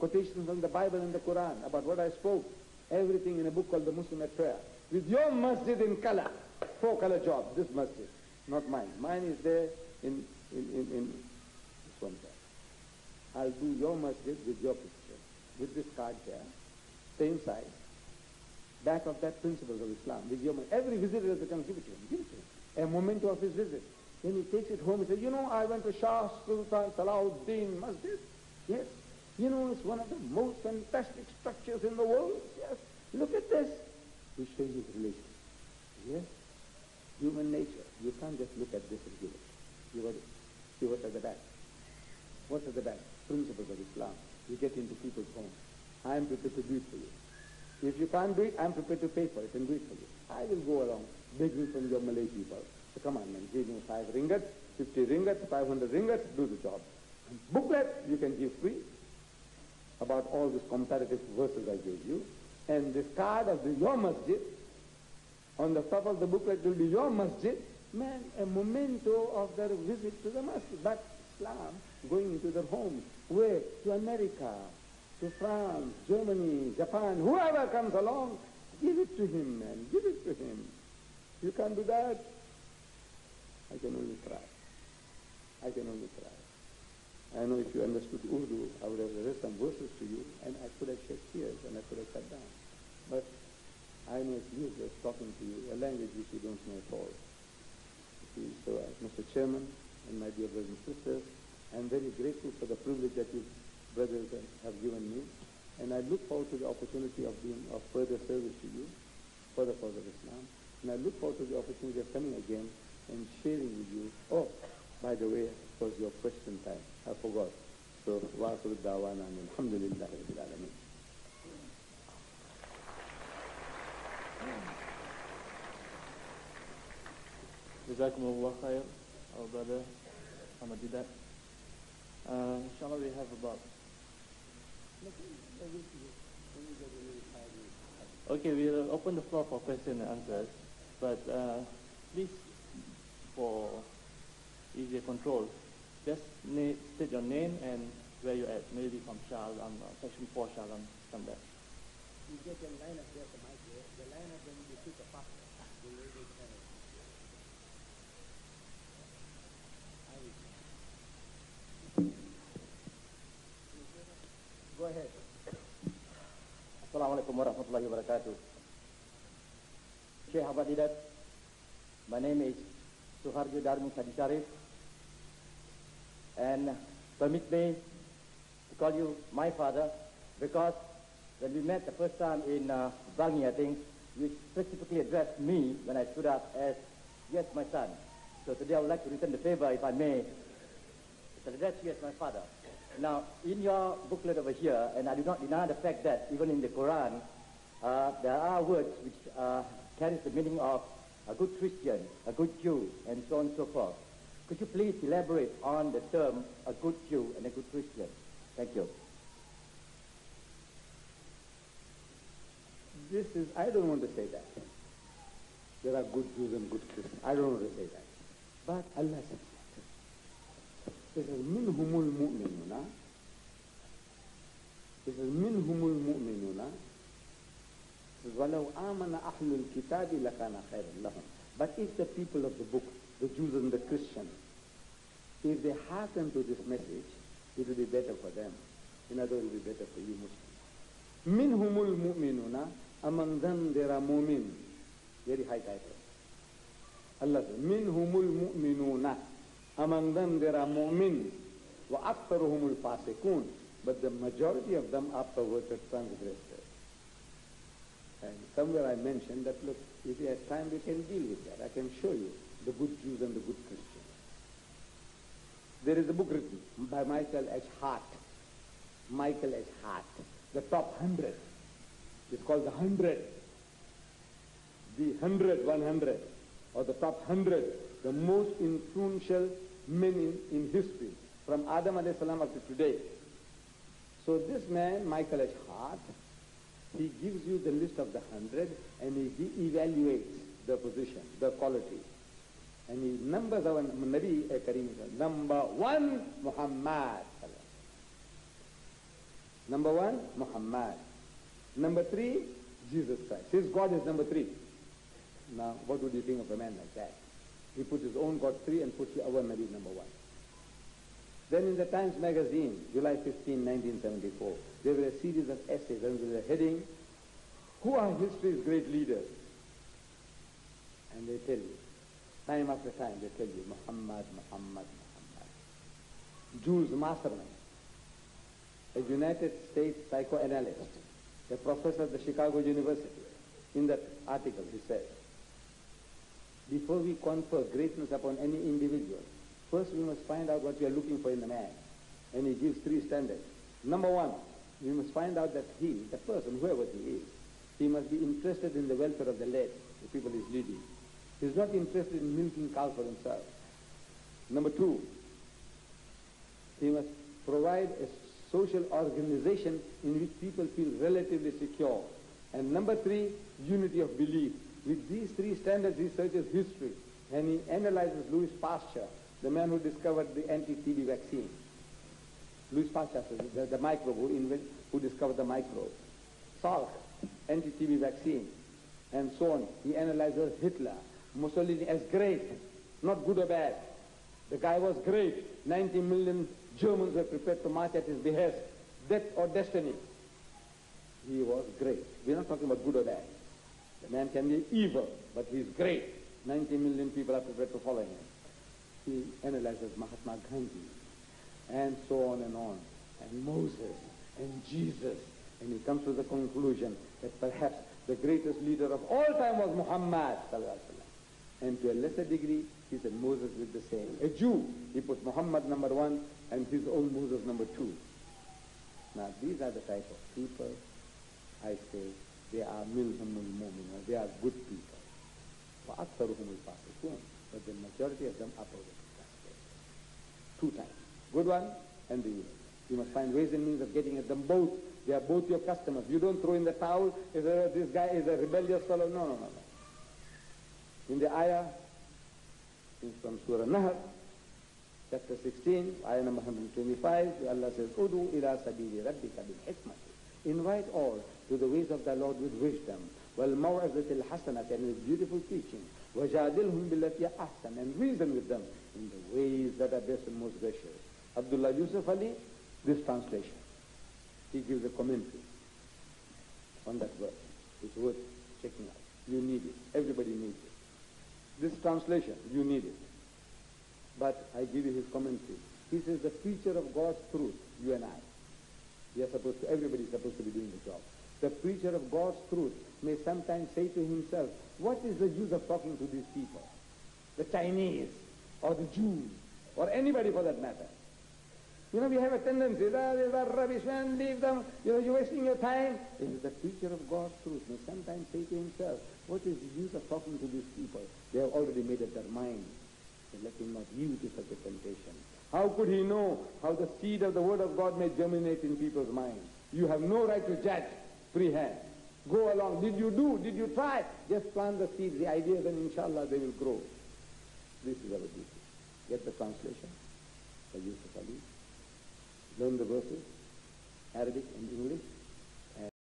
quotations from the Bible and the Quran about what I spoke. Everything in a book called the Muslim at Prayer. With your masjid in color, 4-color job, this masjid, not mine. Mine is there in this one there. I'll do your masjid with your picture, with this card here, same size, back of that principles of Islam, with your every visitor that comes, give it to him, give it to him. A memento of his visit. Then he takes it home and says, you know, I went to Shah Sultan Salahuddin Masjid. Yes. You know, it's one of the most fantastic structures in the world. Yes. Look at this. We show you the relation. Yes. Human nature. You can't just look at this and give it. You got to see what's at the back. What's at the back? Principles of Islam. You get into people's homes. I am prepared to do it for you. If you can't do it, I'm prepared to pay for it and do it for you. I will go along begging from your Malay people. So come on, man, give me 5 ringgit, 50 ringgit, 500 ringgit, do the job. Booklet you can give free about all these comparative verses I gave you. And this card of your masjid, on the top of the booklet will be your masjid, man, a memento of their visit to the masjid. But Islam going into their homes. Where? To America, to France, Germany, Japan, whoever comes along, give it to him, man, give it to him. You can't do that. I can only try. I can only try. I know if you understood Urdu, I would have read some verses to you, and I could have shed tears, and I could have sat down. But I know it's useless talking to you, a language which you don't know at all. See, so Mr. Chairman, and my dear brothers and sisters, I'm very grateful for the privilege that you brothers have given me, and I look forward to the opportunity of being of further service to you for the cause of Islam, and I look forward to the opportunity of coming again and sharing with you. Oh, by the way, it was your question time. I forgot. So, wa akhiru da'wana alhamdulillahi rabbil alamin. Jazakumullah khair, our brother DEEDAT. Inshallah, we have about. Okay, we'll open the floor for questions and answers, but please, for easier control, just state your name and where you're at, maybe from Shah Alam, section 4 Shah Alam, come back. You get a line up there, the line up, then you shoot the pastor. Go ahead. Assalamualaikum warahmatullahi wabarakatuh. Sheikh Abad DEEDAT, my name is Suharjo Darmi Sadi Sharif, and permit me to call you my father because when we met the first time in Bangi, I think, you specifically addressed me when I stood up as, yes, my son. So today I would like to return the favor, if I may, to address you as my father. Now, in your booklet over here, and I do not deny the fact that even in the Quran, there are words which carries the meaning of a good Christian, a good Jew, and so on and so forth. Could you please elaborate on the term a good Jew and a good Christian? Thank you. This is, I don't want to say that. There are good Jews and good Christians. I don't want to say that. But Allah says that. It says, minhumul mu'minuna. It says, minhumul mu'minuna. It says, وَلَوْ آمَنَ أَحْلُ الْكِتَابِ لَكَانَ خَيْرًا لَهُمْ. But if the people of the book, the Jews and the Christians, if they hearken to this message, it will be better for them. In other words, it will be better for you Muslims. Minhumul mu'minuna. Among them there are mu'min. Very high title. Allah says, minhumul mu'minuna. Among them there are mu'min. Wa aktharuhumul fasiqun. But the majority of them are perverted transgressors. And somewhere I mentioned that, look, if you have time, we can deal with that. I can show you the good Jews and the good Christians. There is a book written by Michael H. Hart. Michael H. Hart. The top 100. It's called the 100. The 100, 100. Or the top 100. The most influential men in history. From Adam alayhi salam up to today. So this man, Michael H. Hart, he gives you the list of the 100 and he evaluates the position, the quality. And he numbers our Nabi Kareem. Number 1, Muhammad. Number 1, Muhammad. Number 3, Jesus Christ. His God is number 3. Now, what would you think of a man like that? He puts his own God 3 and puts our Nabi number 1. Then in the Times magazine, July 15, 1974, there were a series of essays under the heading, "Who are history's great leaders?" And they tell you, time after time, they tell you, Muhammad, Muhammad, Muhammad. Jules Masterman, a United States psychoanalyst, a professor at the Chicago University. In that article, he says, before we confer greatness upon any individual, first we must find out what we are looking for in a man. And he gives 3 standards. Number 1, we must find out that he, the person, whoever he is, he must be interested in the welfare of the led, the people he's leading. He's not interested in milking cows for himself. Number 2, he must provide a social organization in which people feel relatively secure. And number 3, unity of belief. With these 3 standards, he searches history, and he analyzes Louis Pasteur, the man who discovered the anti-TB vaccine. Louis Pasteur, the microbe, who discovered the microbe. Salk, anti-TB vaccine, and so on. He analyzes Hitler, Mussolini as great, not good or bad. The guy was great. 90 million Germans were prepared to march at his behest. Death or destiny. He was great. We're not talking about good or bad. The man can be evil, but he's great. 90 million people are prepared to follow him. He analyzes Mahatma Gandhi, and so on, and Moses, and Jesus, and he comes to the conclusion that perhaps the greatest leader of all time was Muhammad sallallahu alaihi wasallam. And to a lesser degree, he said Moses did the same. A Jew, he put Muhammad number 1 and his own Moses number 2. Now these are the type of people, I say, they are milhumul mu'minun, they are good people. وَأَكْثَرُهُمُ الْفَاسِقُونَ. But the majority of them are perverted. 2 times. Good one and the evil. You must find ways and means of getting at them both. They are both your customers. You don't throw in the towel, this guy is a rebellious fellow. No. In the ayah, from Surah Nahl, chapter 16, ayah number 125, Allah says, "Udu ila sabili rabbika bil hikmati." Invite all to the ways of the Lord with wisdom. Wal maw'izati al-hasanati, and with beautiful teaching. Wajadilhum billati ahsan, and reason with them in the ways that are best and most gracious. Abdullah Yusuf Ali, this translation. He gives a commentary on that verse. It's worth checking out. You need it. Everybody needs it. This translation, you need it. But I give you his commentary. He says the preacher of God's truth, you and I, everybody is supposed to be doing the job. The preacher of God's truth may sometimes say to himself, what is the use of talking to these people? The Chinese, or the Jews, or anybody for that matter. We have a tendency, these are rubbish, man, leave them, you're wasting your time. The preacher of God's truth may sometimes say to himself, what is the use of talking to these people? They have already made up their mind. So let him not yield to such a temptation. How could he know how the seed of the word of God may germinate in people's minds? You have no right to judge freehand. Go along. Did you try? Just plant the seeds, the ideas, and inshallah they will grow. This is our duty. Get the translation by Yusuf Ali. Learn the verses, Arabic and English.